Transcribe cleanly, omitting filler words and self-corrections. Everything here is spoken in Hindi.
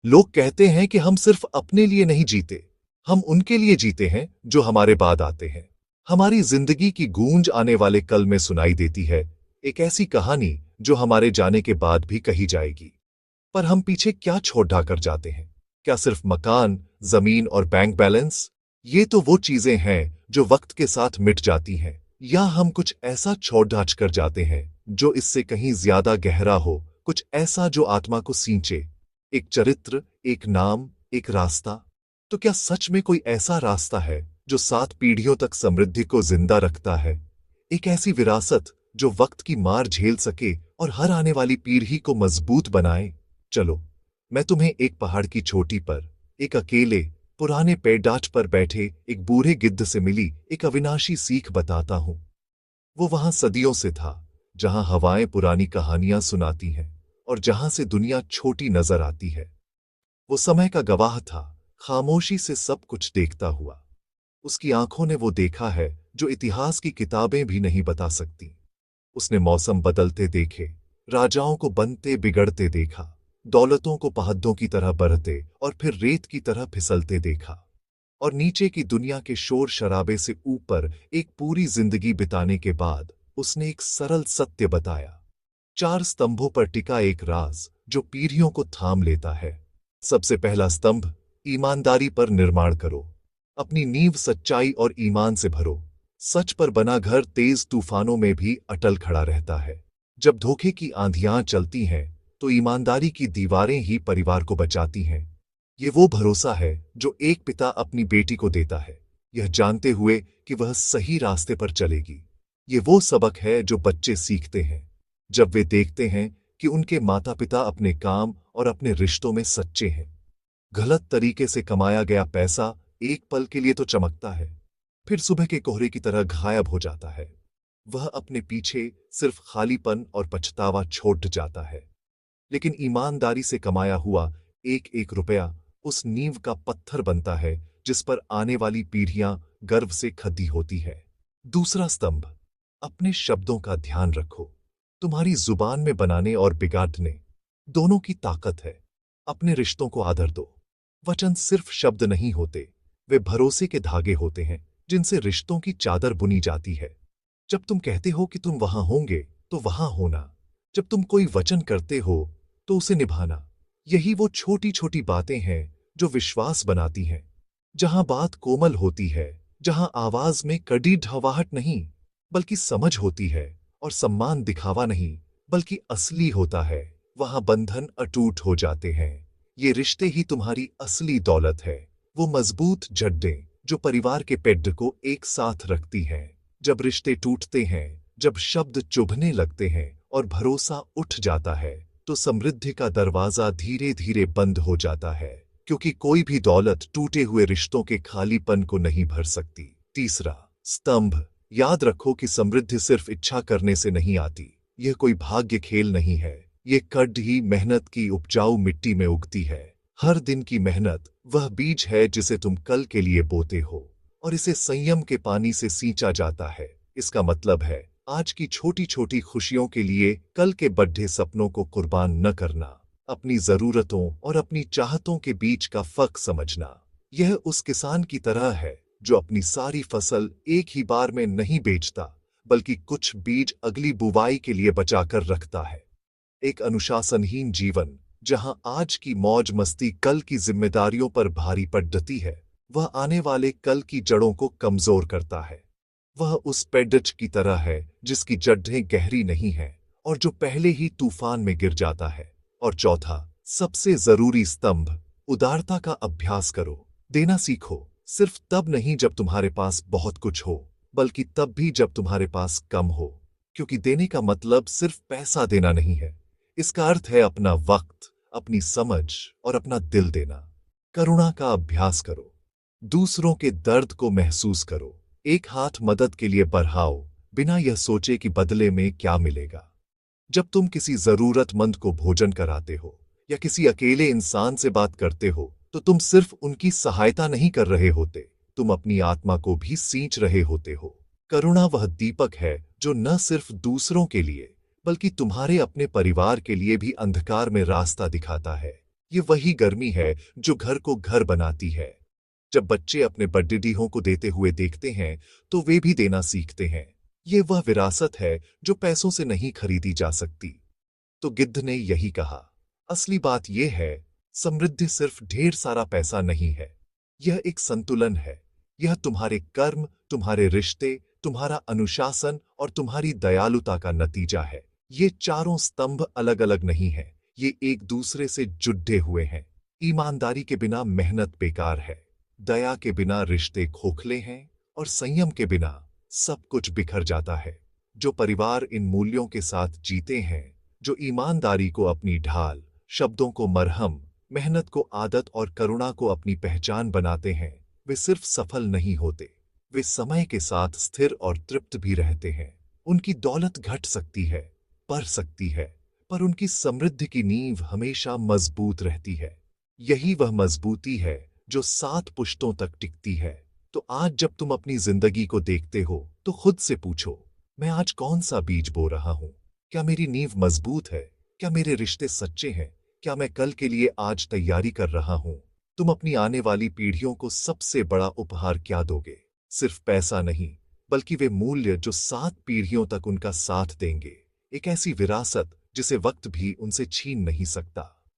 लोग कहते हैं कि हम सिर्फ अपने लिए नहीं जीते, हम उनके लिए जीते हैं जो हमारे बाद आते हैं। हमारी जिंदगी की गूंज आने वाले कल में सुनाई देती है, एक ऐसी कहानी जो हमारे जाने के बाद भी कही जाएगी। पर हम पीछे क्या छोड़ ढा कर जाते हैं? क्या सिर्फ मकान, जमीन और बैंक बैलेंस? ये तो वो चीजें हैं जो वक्त के साथ मिट जाती हैं, या हम कुछ ऐसा छोड़ ढाच कर जाते हैं जो इससे कहीं ज्यादा गहरा हो, कुछ ऐसा जो आत्मा को सींचे। एक चरित्र, एक नाम, एक रास्ता। तो क्या सच में कोई ऐसा रास्ता है जो 7 पीढ़ियों तक समृद्धि को जिंदा रखता है? एक ऐसी विरासत जो वक्त की मार झेल सके और हर आने वाली पीढ़ी को मजबूत बनाए? चलो, मैं तुम्हें एक पहाड़ की चोटी पर, एक अकेले पुराने पेड़ाच पर बैठे एक बूढ़े गिद्ध से मिली एक अविनाशी सीख बताता हूं। वो वहां सदियों से था, जहां हवाएं पुरानी कहानियां सुनाती हैं और जहां से दुनिया छोटी नजर आती है। वो समय का गवाह था, खामोशी से सब कुछ देखता हुआ। उसकी आंखों ने वो देखा है जो इतिहास की किताबें भी नहीं बता सकती। उसने मौसम बदलते देखे, राजाओं को बनते बिगड़ते देखा, दौलतों को पहाड़ों की तरह बढ़ते और फिर रेत की तरह फिसलते देखा। और नीचे की दुनिया के शोर शराबे से ऊपर एक पूरी जिंदगी बिताने के बाद उसने एक सरल सत्य बताया। 4 स्तंभों पर टिका एक राज जो पीढ़ियों को थाम लेता है। सबसे पहला स्तंभ, ईमानदारी पर निर्माण करो। अपनी नींव सच्चाई और ईमान से भरो। सच पर बना घर तेज तूफानों में भी अटल खड़ा रहता है। जब धोखे की आंधियां चलती हैं, तो ईमानदारी की दीवारें ही परिवार को बचाती हैं। ये वो भरोसा है जो एक पिता अपनी बेटी को देता है, यह जानते हुए कि वह सही रास्ते पर चलेगी। ये वो सबक है जो बच्चे सीखते हैं जब वे देखते हैं कि उनके माता पिता अपने काम और अपने रिश्तों में सच्चे हैं। गलत तरीके से कमाया गया पैसा एक पल के लिए तो चमकता है, फिर सुबह के कोहरे की तरह गायब हो जाता है। वह अपने पीछे सिर्फ खालीपन और पछतावा छोड़ जाता है। लेकिन ईमानदारी से कमाया हुआ एक एक रुपया उस नींव का पत्थर बनता है जिस पर आने वाली पीढ़ियां गर्व से खड़ी होती है। दूसरा स्तंभ, अपने शब्दों का ध्यान रखो। तुम्हारी जुबान में बनाने और बिगाड़ने दोनों की ताकत है। अपने रिश्तों को आदर दो। वचन सिर्फ शब्द नहीं होते, वे भरोसे के धागे होते हैं जिनसे रिश्तों की चादर बुनी जाती है। जब तुम कहते हो कि तुम वहां होंगे, तो वहां होना। जब तुम कोई वचन करते हो, तो उसे निभाना। यही वो छोटी छोटी बातें हैं जो विश्वास बनाती हैं। जहां बात कोमल होती है, जहां आवाज में कड़ी ढवाहट नहीं, बल्कि समझ होती है, और सम्मान दिखावा नहीं, बल्कि असली होता है, वहां बंधन अटूट हो जाते हैं। ये रिश्ते ही तुम्हारी असली दौलत है, वो मजबूत जड्डें जो परिवार के पेड़ को एक साथ रखती हैं। जब रिश्ते टूटते हैं, जब शब्द चुभने लगते हैं और भरोसा उठ जाता है, तो समृद्धि का दरवाजा धीरे धीरे बंद हो जाता है, क्योंकि कोई भी दौलत टूटे हुए रिश्तों के खालीपन को नहीं भर सकती। तीसरा स्तंभ, याद रखो कि समृद्धि सिर्फ इच्छा करने से नहीं आती। यह कोई भाग्य खेल नहीं है, ये कड़ी मेहनत की उपजाऊ मिट्टी में उगती है। हर दिन की मेहनत वह बीज है जिसे तुम कल के लिए बोते हो, और इसे संयम के पानी से सींचा जाता है। इसका मतलब है आज की छोटी छोटी खुशियों के लिए कल के बड़े सपनों को कुर्बान न करना। अपनी जरूरतों और अपनी चाहतों के बीच का फर्क समझना। यह उस किसान की तरह है जो अपनी सारी फसल एक ही बार में नहीं बेचता, बल्कि कुछ बीज अगली बुवाई के लिए बचाकर रखता है। एक अनुशासनहीन जीवन, जहां आज की मौज मस्ती कल की जिम्मेदारियों पर भारी पड़ जाती है, वह आने वाले कल की जड़ों को कमजोर करता है। वह उस पेड़ की तरह है जिसकी जड़ें गहरी नहीं हैं और जो पहले ही तूफान में गिर जाता है। और चौथा, सबसे जरूरी स्तंभ, उदारता का अभ्यास करो। देना सीखो, सिर्फ तब नहीं जब तुम्हारे पास बहुत कुछ हो, बल्कि तब भी जब तुम्हारे पास कम हो। क्योंकि देने का मतलब सिर्फ पैसा देना नहीं है, इसका अर्थ है अपना वक्त, अपनी समझ और अपना दिल देना। करुणा का अभ्यास करो। दूसरों के दर्द को महसूस करो। एक हाथ मदद के लिए बढ़ाओ, बिना यह सोचे कि बदले में क्या मिलेगा। जब तुम किसी जरूरतमंद को भोजन कराते हो या किसी अकेले इंसान से बात करते हो, तो तुम सिर्फ उनकी सहायता नहीं कर रहे होते, तुम अपनी आत्मा को भी सींच रहे होते हो। करुणा वह दीपक है जो न सिर्फ दूसरों के लिए, बल्कि तुम्हारे अपने परिवार के लिए भी अंधकार में रास्ता दिखाता है। ये वही गर्मी है जो घर को घर बनाती है। जब बच्चे अपने बड्डेडीहों को देते हुए देखते हैं तो वे भी देना सीखते हैं। ये वह विरासत है जो पैसों से नहीं खरीदी जा सकती। तो गिद्ध ने यही कहा, असली बात यह है, समृद्धि सिर्फ ढेर सारा पैसा नहीं है। यह एक संतुलन है। यह तुम्हारे कर्म, तुम्हारे रिश्ते, तुम्हारा अनुशासन और तुम्हारी दयालुता का नतीजा है। ये चारों स्तंभ अलग अलग नहीं हैं, ये एक दूसरे से जुड़े हुए हैं। ईमानदारी के बिना मेहनत बेकार है, दया के बिना रिश्ते खोखले हैं, और संयम के बिना सब कुछ बिखर जाता है। जो परिवार इन मूल्यों के साथ जीते हैं, जो ईमानदारी को अपनी ढाल, शब्दों को मरहम, मेहनत को आदत और करुणा को अपनी पहचान बनाते हैं, वे सिर्फ सफल नहीं होते, वे समय के साथ स्थिर और तृप्त भी रहते हैं। उनकी दौलत घट सकती है, बढ़ सकती है, पर उनकी समृद्धि की नींव हमेशा मजबूत रहती है। यही वह मजबूती है जो 7 पुश्तों तक टिकती है। तो आज जब तुम अपनी जिंदगी को देखते हो तो खुद से पूछो, मैं आज कौन सा बीज बो रहा हूं? क्या मेरी नींव मजबूत है? क्या मेरे रिश्ते सच्चे हैं? क्या मैं कल के लिए आज तैयारी कर रहा हूं? तुम अपनी आने वाली पीढ़ियों को सबसे बड़ा उपहार क्या दोगे? सिर्फ पैसा नहीं, बल्कि वे मूल्य जो 7 पीढ़ियों तक उनका साथ देंगे। एक ऐसी विरासत जिसे वक्त भी उनसे छीन नहीं सकता।